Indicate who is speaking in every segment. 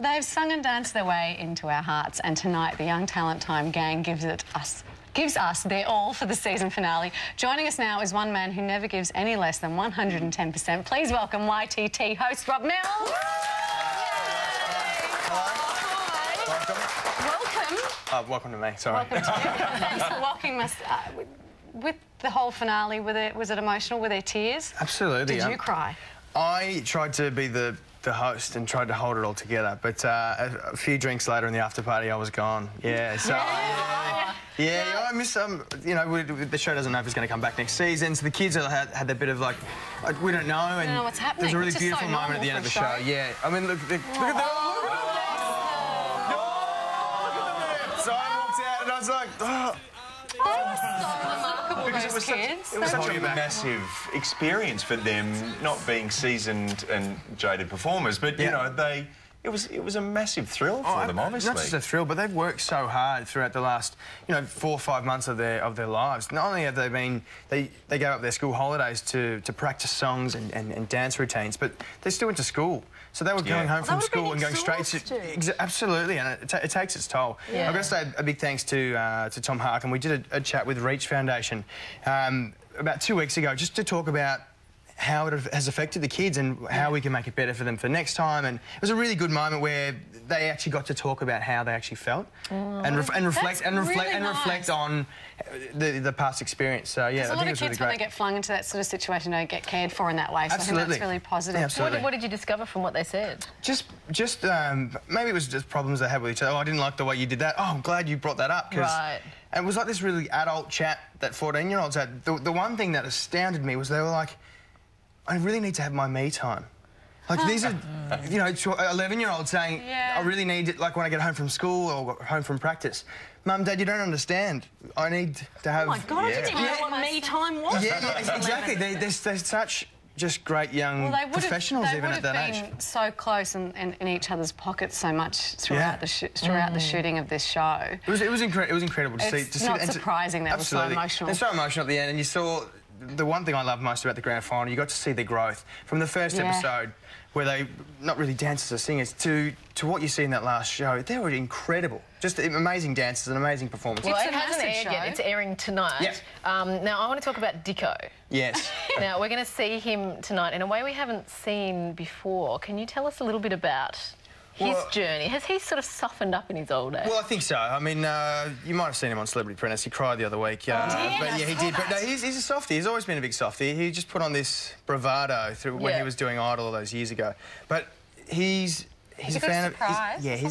Speaker 1: they've sung and danced their way into our hearts, and tonight the Young Talent Time gang gives us their all for the season finale. Joining us now is one man who never gives any less than 110%. Please welcome YTT host Rob Mills.
Speaker 2: Welcome. Welcome to me, sorry.
Speaker 1: Welcome to you. Thanks for welcoming us. With the whole finale, was it emotional? Were there tears?
Speaker 2: Absolutely.
Speaker 1: Did you cry?
Speaker 2: I tried to be the host and tried to hold it all together, but a few drinks later in the after party, I was gone. Yeah, so... Yeah, I miss you know, the show doesn't know if it's going to come back next season, so the kids had their bit of like, we don't know, and
Speaker 1: don't know what's happening.
Speaker 2: There's a really beautiful moment at the end of the show. Yeah, I mean, look at that. So I walked out and I was like, oh.
Speaker 1: They were so remarkable,
Speaker 3: because
Speaker 1: those kids.
Speaker 3: it was such a massive experience for them, not being seasoned and jaded performers, but you know, it was a massive thrill for them, honestly.
Speaker 2: Not just a thrill, but they've worked so hard throughout the last, 4 or 5 months of their lives. Not only have they been, they gave up their school holidays to practice songs and dance routines, but they still went to school. So they were going home from school and going straight to... Absolutely, and it takes its toll.
Speaker 1: Yeah.
Speaker 2: I've got to say a big thanks to Tom Harkin. We did a chat with Reach Foundation about 2 weeks ago just to talk about how it has affected the kids and how we can make it better for them for next time. And it was a really good moment where they actually got to talk about how they actually felt and reflect on the past experience. So yeah, I think it was really great.
Speaker 1: A lot of kids when they get flung into that sort of situation don't get cared for in that way. So
Speaker 2: Absolutely.
Speaker 1: I think that's really positive.
Speaker 2: Yeah, absolutely.
Speaker 4: What did you discover from what they said?
Speaker 2: Just maybe it was just problems they had with each other. Oh, I didn't like the way you did that. Oh, I'm glad you brought that up.
Speaker 4: Right.
Speaker 2: And it was like this really adult chat that 14-year-olds had. The one thing that astounded me was they were like, I really need to have my me time. Like, these are, 11-year-olds saying, I really need it, like, when I get home from school or home from practice. Mum, Dad, you don't understand. I need to have...
Speaker 4: Oh, my God, I didn't know what me time was.
Speaker 2: Yeah, exactly. They're such just great young professionals even at that age.
Speaker 1: They would have been so close and in each other's pockets so much throughout the shooting of this show.
Speaker 2: It was incredible to see.
Speaker 1: It's not surprising that it was so emotional.
Speaker 2: It's so emotional at the end, and you saw... The one thing I love most about the grand final, you got to see their growth from the first episode, where they not really dancers or singers, to what you see in that last show. They were incredible, just amazing dancers and amazing performances.
Speaker 4: Well, it hasn't aired yet. It's airing tonight.
Speaker 2: Yep.
Speaker 4: Now I want to talk about Dicko.
Speaker 2: Yes.
Speaker 4: Now we're going to see him tonight in a way we haven't seen before. Can you tell us a little bit about his journey? Has he sort of softened up in his old age?
Speaker 2: Well, I think so. I mean, you might have seen him on Celebrity Apprentice. He cried the other week. But yeah, he did. But no, he's a softie. He's always been a big softie. He just put on this bravado through when he was doing Idol all those years ago. But he's a fan of... he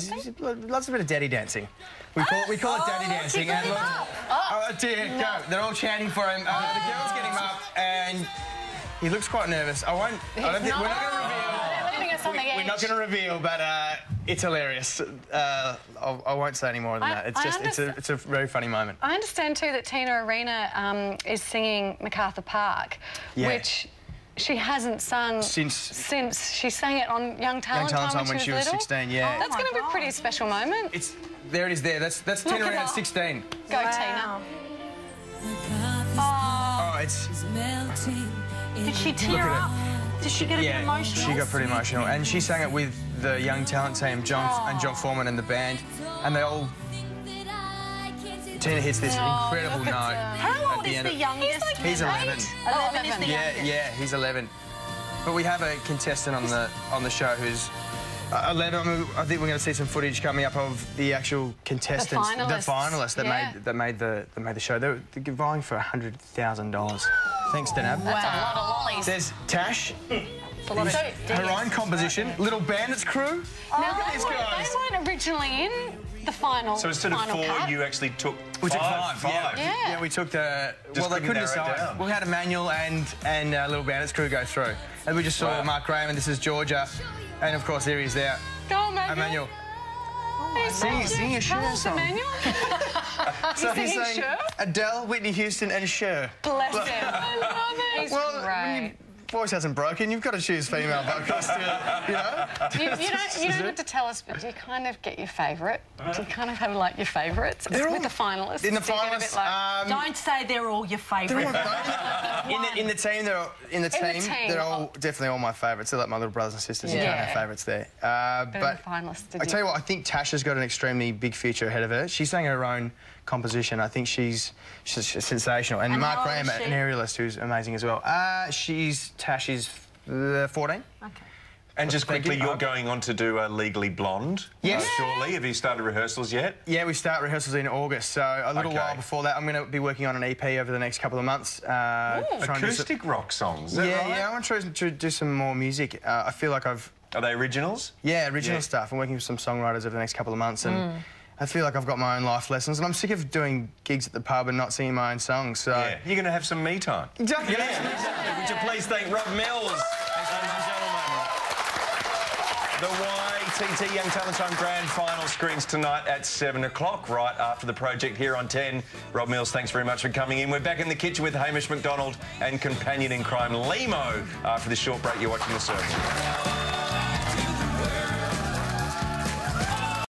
Speaker 2: loves a bit of daddy dancing. We call it daddy dancing. And look, oh dear, go. They're all chanting for him. The girls get him up and he looks quite nervous. We're not going to reveal, but it's hilarious. I won't say any more than that. It's a very funny moment.
Speaker 1: I understand too that Tina Arena is singing MacArthur Park, which she hasn't sung since she sang it on Young Talent Time when she was 16.
Speaker 2: Yeah,
Speaker 1: that's going to be a pretty special moment.
Speaker 2: There it is. There. That's Tina Arena at 16.
Speaker 1: Go Tina.
Speaker 2: Oh, it's.
Speaker 4: Did she tear up? Did she get a bit emotional?
Speaker 2: She got pretty emotional, and she sang it with the Young Talent team, John Foreman and the band, and they all... Tina hits this incredible note.
Speaker 4: How old is the youngest?
Speaker 2: He's 11.
Speaker 4: 11 is the youngest.
Speaker 2: Yeah, he's 11. But we have a contestant on the show who's 11. I think we're going to see some footage coming up of the actual contestants, the finalists that made the show. They're vying for $100,000. Thanks, Denab.
Speaker 4: That's a lot of lollies.
Speaker 2: There's Tash.
Speaker 4: Her
Speaker 2: own composition. Little Bandits crew.
Speaker 1: Now,
Speaker 2: look at these guys.
Speaker 1: They weren't originally in the final.
Speaker 3: So instead of 4, you actually took 5.
Speaker 2: We took 5. Yeah, we took the... Well, they couldn't decide. We had Emmanuel and Little Bandits crew go through. And we just saw Mark Graham, and this is Georgia. And, of course, there he is there.
Speaker 1: Go, Emmanuel.
Speaker 2: Sing a Cher song.
Speaker 1: Emmanuel?
Speaker 2: So he's saying Adele, Whitney Houston and Cher.
Speaker 1: Bless him. I love it. He's great.
Speaker 2: voice hasn't broken. You've got to choose female vocalists to, you know.
Speaker 1: You don't have to tell us, but do you kind of get your favourite? Do you kind of have, like, your favourites with the finalists?
Speaker 2: In the
Speaker 1: Do you get a
Speaker 2: finalists,
Speaker 1: bit like...
Speaker 5: Don't say they're all your favourite.
Speaker 2: in the team, they're all definitely all my favourites. They're like my little brothers and sisters. You can't have favourites there. But
Speaker 1: the finalists,
Speaker 2: I tell you what, I think Tasha's got an extremely big future ahead of her. She's sang her own composition. I think she's sensational. And Mark Graham, an aerialist who's amazing as well. Tash is 14.
Speaker 5: Okay.
Speaker 3: And just quickly, you're going on to do Legally Blonde.
Speaker 2: Yes.
Speaker 3: Surely. Have you started rehearsals yet?
Speaker 2: Yeah, we start rehearsals in August, so a little while before that. I'm going to be working on an EP over the next couple of months.
Speaker 3: Acoustic rock songs, is that right?
Speaker 2: Yeah, I want to try to do some more music. I feel like Are
Speaker 3: they originals?
Speaker 2: Yeah, original stuff. I'm working with some songwriters over the next couple of months, and I feel like I've got my own life lessons, and I'm sick of doing gigs at the pub and not singing my own songs, so...
Speaker 3: Yeah, you're going to have some me time.
Speaker 2: Exactly.
Speaker 3: Yeah. Would you please thank Rob Mills, ladies and gentlemen. The YTT Young Talent Time Grand Final screens tonight at 7 o'clock, right after the project here on 10. Rob Mills, thanks very much for coming in. We're back in the kitchen with Hamish McDonald and companion in crime, Limo. After this short break, you're watching The Circle.